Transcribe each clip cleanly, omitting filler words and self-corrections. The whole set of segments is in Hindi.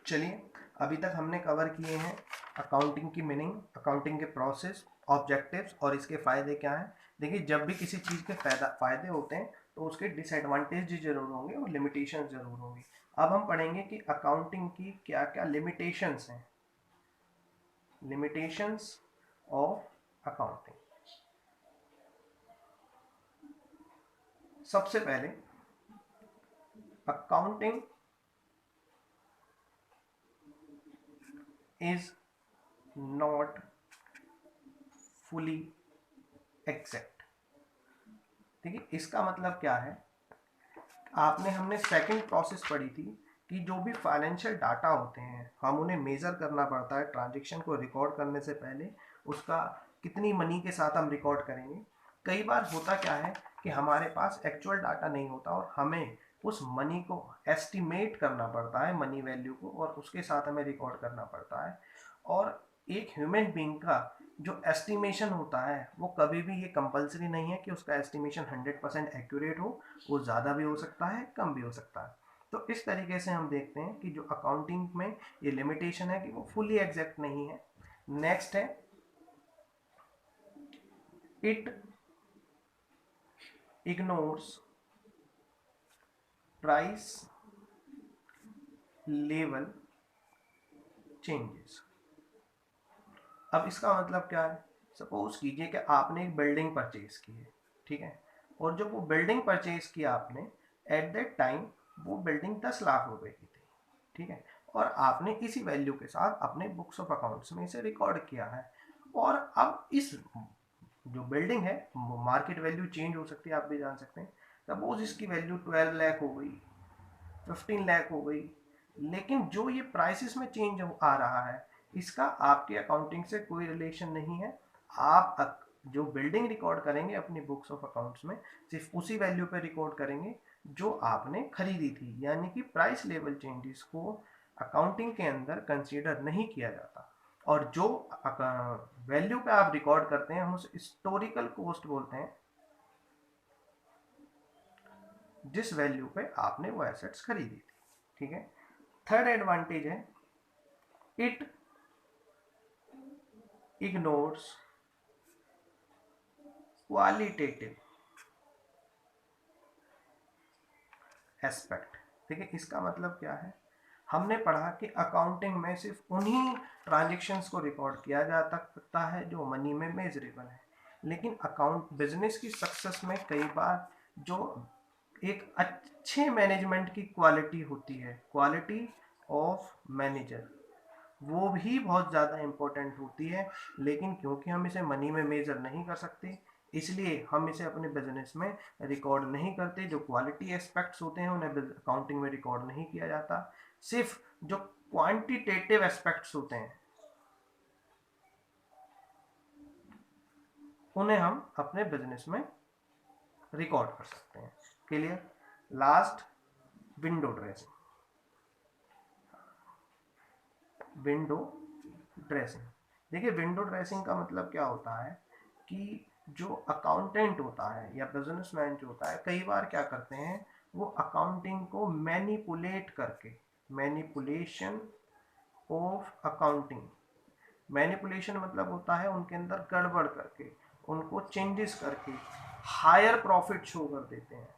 चलिए, अभी तक हमने कवर किए हैं अकाउंटिंग की मीनिंग, अकाउंटिंग के प्रोसेस, ऑब्जेक्टिव्स और इसके फ़ायदे क्या हैं। देखिए, जब भी किसी चीज़ के फ़ायदे होते हैं तो उसके डिसएडवांटेज ज़रूर होंगे और लिमिटेशंस ज़रूर होंगी। अब हम पढ़ेंगे कि अकाउंटिंग की क्या क्या लिमिटेशंस हैं। Limitations of accounting. सबसे पहले, accounting is not fully exact. देखिए, इसका मतलब क्या है। हमने सेकंड प्रोसेस पढ़ी थी कि जो भी फाइनेंशियल डाटा होते हैं हम उन्हें मेज़र करना पड़ता है। ट्रांजैक्शन को रिकॉर्ड करने से पहले उसका कितनी मनी के साथ हम रिकॉर्ड करेंगे। कई बार होता क्या है कि हमारे पास एक्चुअल डाटा नहीं होता और हमें उस मनी को एस्टिमेट करना पड़ता है, मनी वैल्यू को, और उसके साथ हमें रिकॉर्ड करना पड़ता है। और एक ह्यूमन बीइंग का जो एस्टिमेशन होता है वो कभी भी ये कंपलसरी नहीं है कि उसका एस्टिमेशन 100% एक्यूरेट हो। वो ज़्यादा भी हो सकता है, कम भी हो सकता है। तो इस तरीके से हम देखते हैं कि जो अकाउंटिंग में ये लिमिटेशन है कि वो फुली एग्जैक्ट नहीं है। नेक्स्ट है, it ignores price level changes. अब इसका मतलब क्या है। सपोज कीजिए कि आपने एक बिल्डिंग परचेज की है, ठीक है, और जब वो बिल्डिंग परचेज किया आपने, एट दैट टाइम वो बिल्डिंग 10 लाख रुपए की थी, ठीक है, और आपने इसी वैल्यू के साथ अपने बुक्स ऑफ अकाउंट्स में इसे रिकॉर्ड किया है। और अब इस जो बिल्डिंग है वो मार्केट वैल्यू चेंज हो सकती है, आप भी जान सकते हैं। सपोज इसकी वैल्यू 12 लाख हो गई, 15 लाख हो गई, लेकिन जो ये प्राइसेस में चेंज आ रहा है इसका आपके अकाउंटिंग से कोई रिलेशन नहीं है। आप जो बिल्डिंग रिकॉर्ड करेंगे अपनी बुक्स ऑफ अकाउंट्स में सिर्फ उसी वैल्यू पे रिकॉर्ड करेंगे जो आपने खरीदी थी, यानी कि प्राइस लेवल चेंजेस को अकाउंटिंग के अंदर कंसीडर नहीं किया जाता। और जो वैल्यू पे आप रिकॉर्ड करते हैं हम उसे हिस्टोरिकल कॉस्ट बोलते हैं, जिस वैल्यू पे आपने वो एसेट्स खरीदी थी, ठीक है। थर्ड एडवांटेज है, इट इग्नोर्स क्वालिटेटिव एस्पेक्ट। देखिए, इसका मतलब क्या है। हमने पढ़ा कि अकाउंटिंग में सिर्फ उन्हीं ट्रांजेक्शन्स को रिकॉर्ड किया जा सकता है जो मनी में मेजरेबल है, लेकिन अकाउंट बिजनेस की सक्सेस में कई बार जो एक अच्छे मैनेजमेंट की क्वालिटी होती है, क्वालिटी ऑफ मैनेजर, वो भी बहुत ज़्यादा इम्पोर्टेंट होती है। लेकिन क्योंकि हम इसे मनी में मेजर नहीं कर सकते इसलिए हम इसे अपने बिजनेस में रिकॉर्ड नहीं करते। जो क्वालिटी एस्पेक्ट्स होते हैं उन्हें अकाउंटिंग में रिकॉर्ड नहीं किया जाता। सिर्फ जो क्वांटिटेटिव एस्पेक्ट्स होते हैं उन्हें हम अपने बिजनेस में रिकॉर्ड कर सकते हैं। Clear. Last, window dressing. Window dressing. देखिए, विंडो ड्रेसिंग का मतलब क्या होता है कि जो अकाउंटेंट होता है या बिजनेसमैन जो होता है कई बार क्या करते हैं, वो अकाउंटिंग को मैनिपुलेट करके, मैनिपुलेशन ऑफ अकाउंटिंग, मैनिपुलेशन मतलब होता है उनके अंदर गड़बड़ करके, उनको चेंजेस करके हायर प्रॉफिट शो कर देते हैं।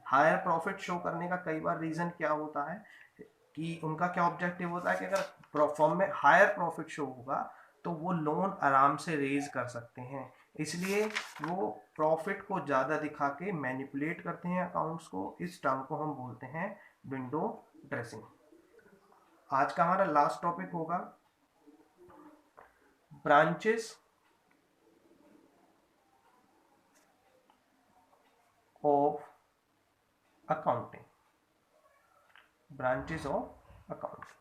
हायर प्रॉफिट शो करने का कई बार रीजन क्या होता है कि उनका क्या ऑब्जेक्टिव होता है कि अगर फॉर्म में हायर प्रॉफिट शो होगा तो वो लोन आराम से रेज कर सकते हैं, इसलिए वो प्रॉफिट को ज़्यादा दिखा के मैनिपुलेट करते हैं अकाउंट्स को। इस टर्म को हम बोलते हैं विंडो ड्रेसिंग। आज का हमारा लास्ट टॉपिक होगा branches of accounting. Branches of accounting.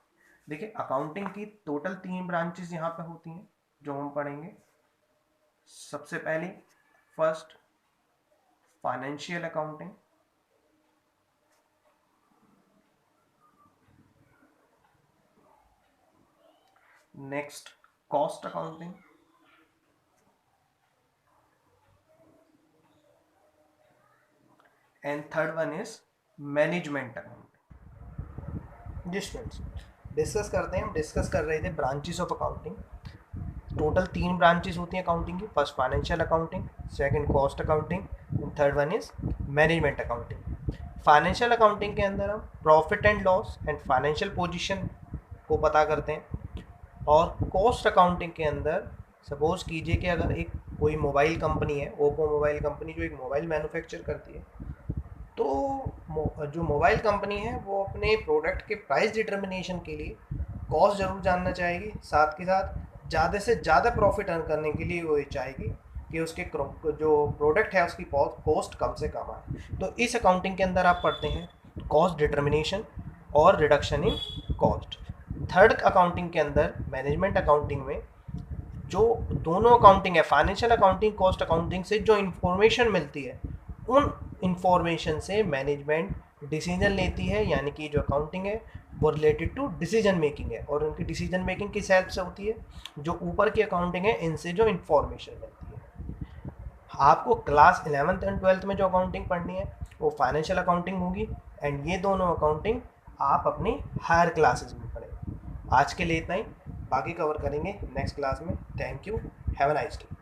देखिए, अकाउंटिंग की टोटल 3 ब्रांचेस यहाँ पे होती हैं जो हम पढ़ेंगे। सबसे पहली, first, financial accounting. Next, cost accounting. And third one is management accounting. जी स्टूडेंट्स, डिस्कस करते हैं। हम डिस्कस कर रहे थे branches of accounting. Total 3 branches होती हैं अकाउंटिंग की। First financial accounting, second cost accounting and third one is management accounting. Financial accounting के अंदर हम profit and loss and financial position को पता करते हैं। और कॉस्ट अकाउंटिंग के अंदर सपोज कीजिए कि अगर एक कोई मोबाइल कंपनी है, ओप्पो मोबाइल कंपनी, जो एक मोबाइल मैन्युफैक्चर करती है, तो जो मोबाइल कंपनी है वो अपने प्रोडक्ट के प्राइस डिटर्मिनेशन के लिए कॉस्ट ज़रूर जानना चाहेगी, साथ के साथ ज़्यादा से ज़्यादा प्रॉफिट अर्न करने के लिए वो ये चाहेगी कि उसके जो प्रोडक्ट है उसकी कॉस्ट कम से कम आए। तो इस अकाउंटिंग के अंदर आप पढ़ते हैं कॉस्ट डिटर्मिनेशन और reduction in cost. Third accounting के अंदर मैनेजमेंट अकाउंटिंग में जो दोनों अकाउंटिंग है, फाइनेंशियल अकाउंटिंग, कॉस्ट अकाउंटिंग से जो इन्फॉर्मेशन मिलती है, उन इंफॉर्मेशन से मैनेजमेंट डिसीजन लेती है, यानी कि जो अकाउंटिंग है वो रिलेटेड टू डिसीजन मेकिंग है। और उनकी डिसीजन मेकिंग किस हेल्प से होती है? जो ऊपर की अकाउंटिंग है इनसे जो इन्फॉर्मेशन मिलती है। आपको क्लास 11th एंड 12th में जो अकाउंटिंग पढ़नी है वो फाइनेंशियल अकाउंटिंग होगी, एंड ये दोनों अकाउंटिंग आप अपनी हायर क्लासेस में पढ़ेंगे। आज के लिए इतना ही, बाकी कवर करेंगे नेक्स्ट क्लास में। Thank you, have a nice day.